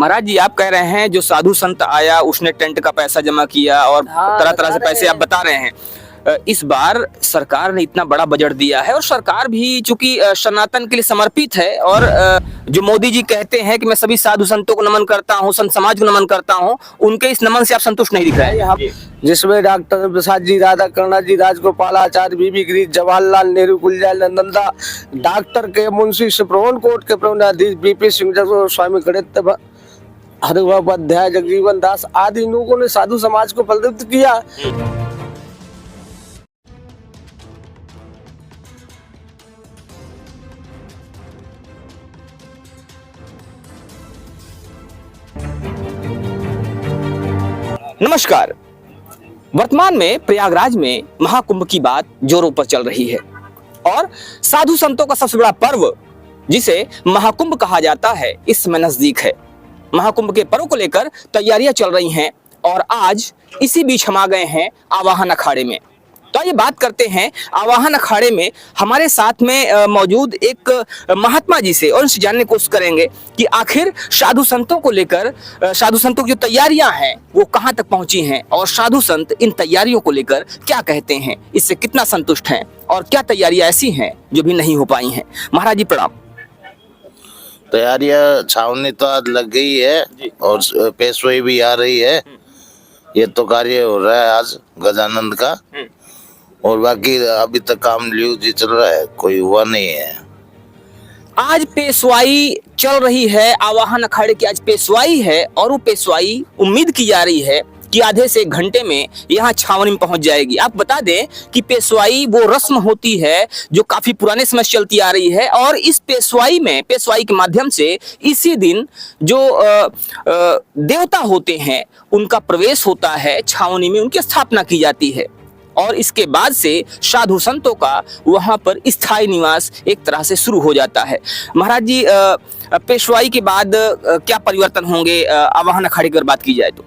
महाराज जी, आप कह रहे हैं जो साधु संत आया उसने टेंट का पैसा जमा किया और तरह तरह से पैसे आप बता रहे हैं। इस बार सरकार ने इतना बड़ा बजट दिया है और सरकार भी चूंकि सनातन के लिए समर्पित है और जो मोदी जी कहते हैं कि मैं सभी साधु संतों को नमन करता हूं, संत समाज को नमन करता हूं, उनके इस नमन से आप संतुष्ट नहीं दिख रहे हैं। जिसमें डॉक्टर प्रसाद जी, राधा कर्णा जी, राजगोपाल आचार्य, बीबी गिरीश, जवाहरलाल नेहरू, गुलजार नंदा, डॉक्टर के मुंशी सुप्रीम कोर्ट के प्रधानाधीश बीपी सिंह, स्वामी गणित हरिवोपाध्याय, जगजीवन दास आदि लोगों ने साधु समाज को प्रदत्त किया। नमस्कार। वर्तमान में प्रयागराज में महाकुंभ की बात जोरों पर चल रही है और साधु संतों का सबसे बड़ा पर्व जिसे महाकुंभ कहा जाता है इस समय नजदीक है। महाकुंभ के पर्व को लेकर तैयारियां चल रही हैं और आज इसी बीच हम आ गए हैं आवाहन अखाड़े में। तो ये बात करते हैं आवाहन अखाड़े में हमारे साथ में मौजूद एक महात्मा जी से और उनसे जानने की कोशिश करेंगे कि आखिर साधु संतों को लेकर साधु संतों की जो तैयारियां हैं वो कहां तक पहुंची हैं और साधु संत इन तैयारियों को लेकर क्या कहते हैं, इससे कितना संतुष्ट हैं और क्या तैयारियां ऐसी हैं जो भी नहीं हो पाई हैं। महाराज जी प्रणाम। तैयारियां छावनी तो आज लग गई है और पेशवाई भी आ रही है। ये तो कार्य हो रहा है आज गजानंद का और बाकी अभी तक काम ल्यू जी चल रहा है, कोई हुआ नहीं है। आज पेशवाई चल रही है, आवाहन अखाड़े की आज पेशवाई है और वो पेशवाई उम्मीद की जा रही है कि आधे से 1 घंटे में यहाँ छावनी में पहुंच जाएगी। आप बता दें कि पेशवाई वो रस्म होती है जो काफी पुराने समय से चलती आ रही है और इस पेशवाई के माध्यम से इसी दिन जो देवता होते हैं उनका प्रवेश होता है छावनी में, उनकी स्थापना की जाती है और इसके बाद से साधु संतों का वहां पर स्थायी निवास एक तरह से शुरू हो जाता है। महाराज जी, पेशवाई के बाद क्या परिवर्तन होंगे आवाहन अखाड़े की बात की जाए तो?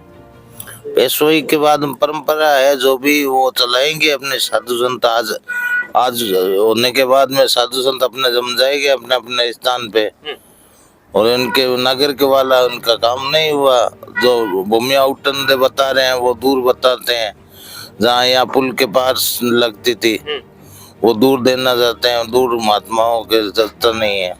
पेशवाई के बाद परंपरा है जो भी वो चलाएंगे अपने साधु संत। आज होने के बाद में साधु संत अपने जम जाएंगे अपने अपने स्थान पे और उनके नगर के वाला उनका काम नहीं हुआ। जो भूमि आवंटन दे बता रहे हैं वो दूर बताते हैं, जहाँ यहाँ पुल के पास लगती थी वो दूर देना चाहते हैं, दूर महात्माओं के चलता नहीं है।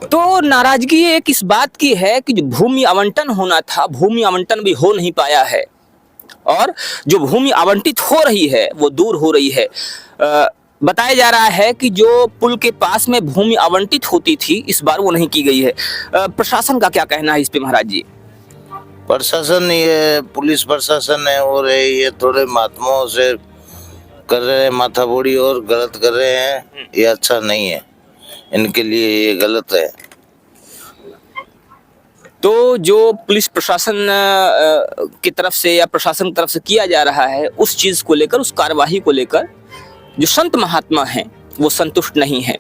तो नाराजगी एक इस बात की है कि जो भूमि आवंटन होना था भूमि आवंटन भी हो नहीं पाया है और जो भूमि आवंटित हो रही है वो दूर हो रही है। बताया जा रहा है कि जो पुल के पास में भूमि आवंटित होती थी इस बार वो नहीं की गई है। प्रशासन का क्या कहना है इस पे महाराज जी? प्रशासन, ये पुलिस प्रशासन है और ये थोड़े महात्माओं से कर रहे हैं माथाबोड़ी और गलत कर रहे हैं। ये अच्छा नहीं है, इनके लिए ये गलत है। तो जो पुलिस प्रशासन की तरफ से या प्रशासन की तरफ से किया जा रहा है उस चीज को लेकर, उस कार्यवाही को लेकर जो संत महात्मा हैं वो संतुष्ट नहीं है।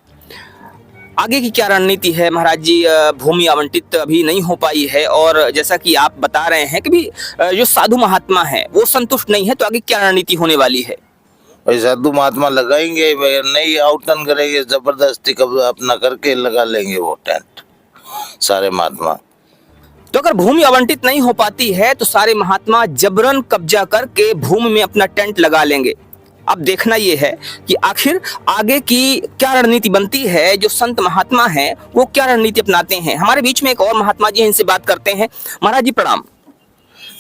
आगे की क्या रणनीति है महाराज जी? भूमि आवंटित अभी नहीं हो पाई है और जैसा कि आप बता रहे हैं कि भी जो साधु महात्मा है वो संतुष्ट नहीं है, तो आगे क्या रणनीति होने वाली है? भाई साधु महात्मा लगाएंगे, नहीं आवंटन करेंगे, जबरदस्ती कब अपना करके लगा लेंगे वो टेंट सारे महात्मा। तो अगर भूमि आवंटित नहीं हो पाती है तो सारे महात्मा जबरन कब्जा करके भूमि में अपना टेंट लगा लेंगे। अब देखना यह है कि आखिर आगे की क्या रणनीति बनती है। जो संत महात्मा हैं वो क्या रणनीति अपनाते हैं। हमारे बीच में एक और महात्मा जी हैं, इनसे बात करते हैं। महाराज जी प्रणाम।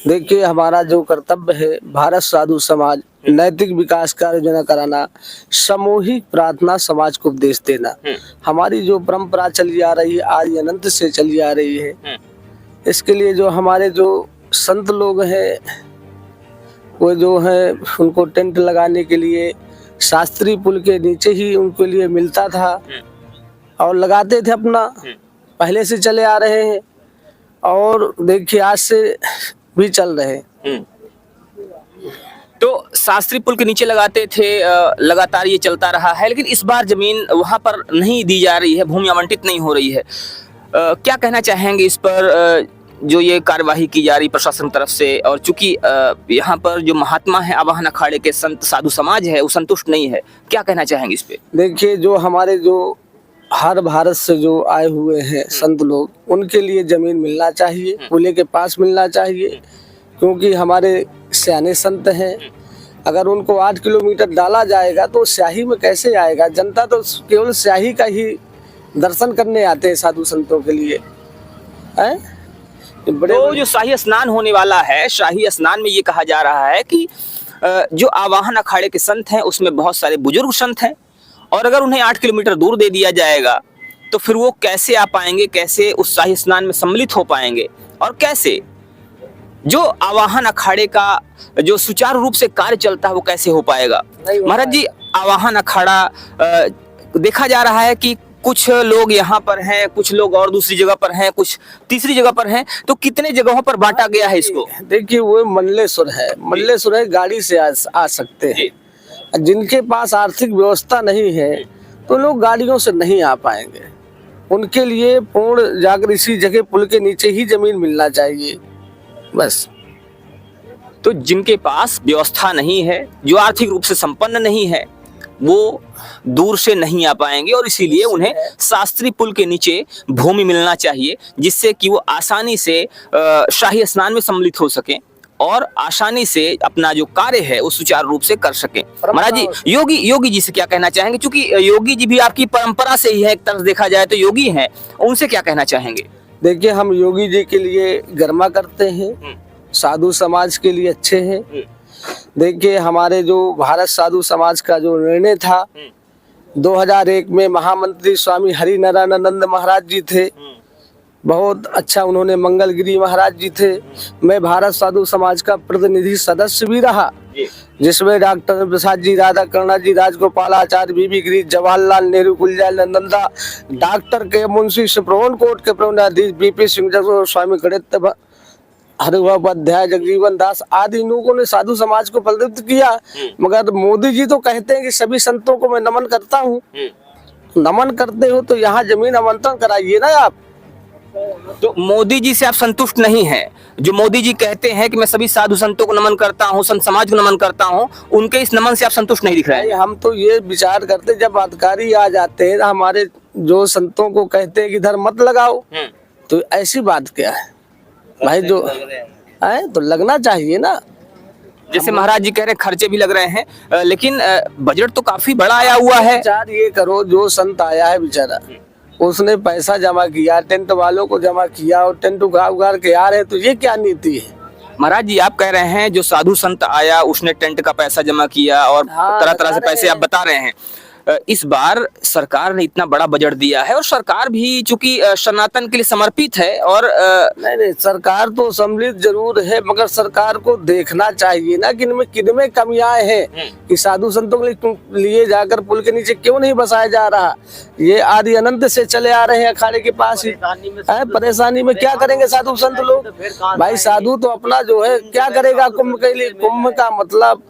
देखिए, हमारा जो कर्तव्य है भारत साधु समाज नैतिक विकास का योजना कराना, सामूहिक प्रार्थना, समाज को उपदेश देना, हमारी जो परंपरा चली आ रही है आज अनंत से चली आ रही है। इसके लिए जो हमारे जो संत लोग हैं वो जो है उनको टेंट लगाने के लिए शास्त्री पुल के नीचे ही उनके लिए मिलता था और लगाते थे अपना, पहले से चले आ रहे हैं और देखिए आज से भी चल रहे हैं। तो शास्त्री पुल के नीचे लगाते थे, लगातार ये चलता रहा है, लेकिन इस बार जमीन वहां पर नहीं दी जा रही है, भूमि आवंटित नहीं हो रही है। क्या कहना चाहेंगे इस पर जो ये कार्यवाही की जा रही प्रशासन तरफ से? और चूंकि यहाँ पर जो महात्मा है आवाहन अखाड़े के संत साधु समाज है वो संतुष्ट नहीं है, क्या कहना चाहेंगे इस पे? देखिए, जो हमारे जो हर भारत से जो आए हुए हैं संत लोग, उनके लिए जमीन मिलना चाहिए, पुले के पास मिलना चाहिए, क्योंकि हमारे सियाने संत हैं। अगर उनको 8 किलोमीटर डाला जाएगा तो स्याही में कैसे आएगा? जनता तो केवल स्याही का ही दर्शन करने आते हैं साधु संतों के लिए, हैं? तो जो शाही स्नान होने वाला है, शाही स्नान में ये कहा जा रहा है कि जो आवाहन अखाड़े के संत हैं उसमें बहुत सारे बुजुर्ग संत हैं, और अगर उन्हें 8 किलोमीटर दूर दे दिया जाएगा तो फिर वो कैसे आ पाएंगे, कैसे उस शाही स्नान में सम्मिलित हो पाएंगे, और कैसे जो आवाहन अखाड़े का जो सुचारू रूप से कार्य चलता है वो कैसे हो पाएगा? महाराज जी, आवाहन अखाड़ा देखा जा रहा है कि कुछ लोग यहाँ पर हैं, कुछ लोग और दूसरी जगह पर हैं, कुछ तीसरी जगह पर हैं, तो कितने जगहों पर बांटा गया है इसको? देखिए, वो मल्लेश्वर है, गाड़ी से आ सकते हैं। जिनके पास आर्थिक व्यवस्था नहीं है तो लोग गाड़ियों से नहीं आ पाएंगे। उनके लिए पूर्ण जाकर इसी जगह पुल के नीचे ही जमीन मिलना चाहिए, बस। तो जिनके पास व्यवस्था नहीं है, जो आर्थिक रूप से संपन्न नहीं है, वो दूर से नहीं आ पाएंगे, और इसीलिए उन्हें शास्त्री पुल के नीचे भूमि मिलना चाहिए, जिससे कि वो आसानी से शाही स्नान में सम्मिलित हो सकें और आसानी से अपना जो कार्य है वो सुचारू रूप से कर सकें। महाराज जी, योगी जी से क्या कहना चाहेंगे? क्योंकि योगी जी भी आपकी परंपरा से ही है, एक तरफ देखा जाए तो योगी हैं, उनसे क्या कहना चाहेंगे? देखिए, हम योगी जी के लिए गर्मा करते हैं, साधु समाज के लिए अच्छे हैं। देखिए, हमारे जो भारत साधु समाज का जो निर्णय था 2001 में, महामंत्री स्वामी हरिनारायणानंद महाराज जी थे, बहुत अच्छा उन्होंने, मंगलगिरी महाराज जी थे। मैं भारत साधु समाज का प्रतिनिधि सदस्य भी रहा, जिसमें डॉक्टर प्रसाद जी, राधा कर्णा जी, राजगोपाल आचार्य, बीबी गिरीश, जवाहरलाल नेहरू, गुलजार नंदा, डॉक्टर के मुंशी, सुप्रीम कोर्ट के प्रवनाधीश बीपी सिंह, स्वामी गणित हरिभद्राय, जगजीवन दास आदि लोगों ने साधु समाज को प्रदत्त किया। मगर मोदी जी तो कहते हैं कि सभी संतों को मैं नमन करता हूँ। नमन करते हो तो यहाँ जमीन आवंटन कराइए ना आप। तो मोदी जी से आप संतुष्ट नहीं हैं? जो मोदी जी कहते हैं कि मैं सभी साधु संतों को नमन करता हूँ, संत समाज को नमन करता हूँ, उनके इस नमन से आप संतुष्ट नहीं दिख रहे हैं? हम तो ये विचार करते, जब अधिकारी आ जाते हैं हमारे जो संतों को कहते हैं कि इधर मत लगाओ, तो ऐसी बात क्या है भाई? जो है तो लगना चाहिए ना। जैसे महाराज जी कह रहे हैं खर्चे भी लग रहे हैं, लेकिन बजट तो काफी बड़ा आया हुआ है। विचार ये करो, जो संत आया है बेचारा, उसने पैसा जमा किया, टेंट वालों को जमा किया, और टेंट उगाड़ के आ रहे, तो ये क्या नीति है? महाराज जी, आप कह रहे हैं जो साधु संत आया उसने टेंट का पैसा जमा किया और तरह तरह से पैसे आप बता रहे हैं। इस बार सरकार ने इतना बड़ा बजट दिया है, और सरकार भी चूंकि सनातन के लिए समर्पित है, और नहीं, सरकार तो सम्मिलित जरूर है, मगर सरकार को देखना चाहिए ना कि इनमें किनमें कमियां हैं, कि साधु संतों के लिए जाकर पुल के नीचे क्यों नहीं बसाया जा रहा। ये आदि अनंत से चले आ रहे हैं अखाड़े के पास ही, परेशानी में क्या करेंगे साधु संत लोग? भाई, साधु तो अपना जो है क्या करेगा कुंभ के लिए? कुंभ का मतलब,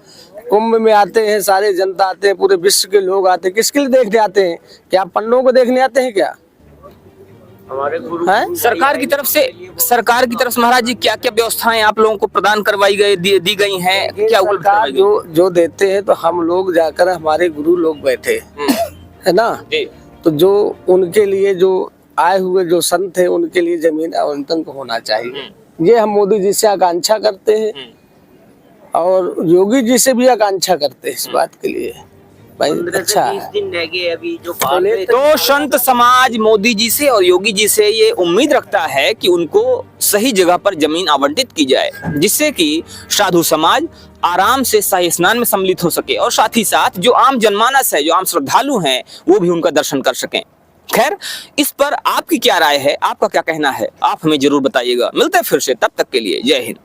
कुंभ में आते हैं सारे जनता आते हैं, पूरे विश्व के लोग आते हैं, किसके लिए देखने आते हैं? क्या पन्नों को देखने आते हैं क्या? हमारे गुरु सरकार की तरफ से महाराज जी क्या क्या व्यवस्थाएं आप लोगों को प्रदान करवाई गई, दी गई हैं? क्या सरकार जो देते हैं, तो हम लोग जाकर, हमारे गुरु लोग बैठे है ना, तो जो उनके लिए जो आए हुए जो संत है उनके लिए जमीन आवंटन को होना चाहिए। ये हम मोदी जी से आकांक्षा करते हैं, और योगी जी से भी आकांक्षा करते हैं इस बात के लिए। भाई, अच्छा है। दिन रह गए अभी जो तो संत समाज मोदी जी से और योगी जी से ये उम्मीद रखता है कि उनको सही जगह पर जमीन आवंटित की जाए, जिससे कि साधु समाज आराम से शाही स्नान में सम्मिलित हो सके, और साथ ही साथ जो आम जनमानस है, जो आम श्रद्धालु हैं, वो भी उनका दर्शन कर सकें। खैर, इस पर आपकी क्या राय है, आपका क्या कहना है, आप हमें जरूर बताइएगा। मिलते हैं फिर से, तब तक के लिए जय हिंद।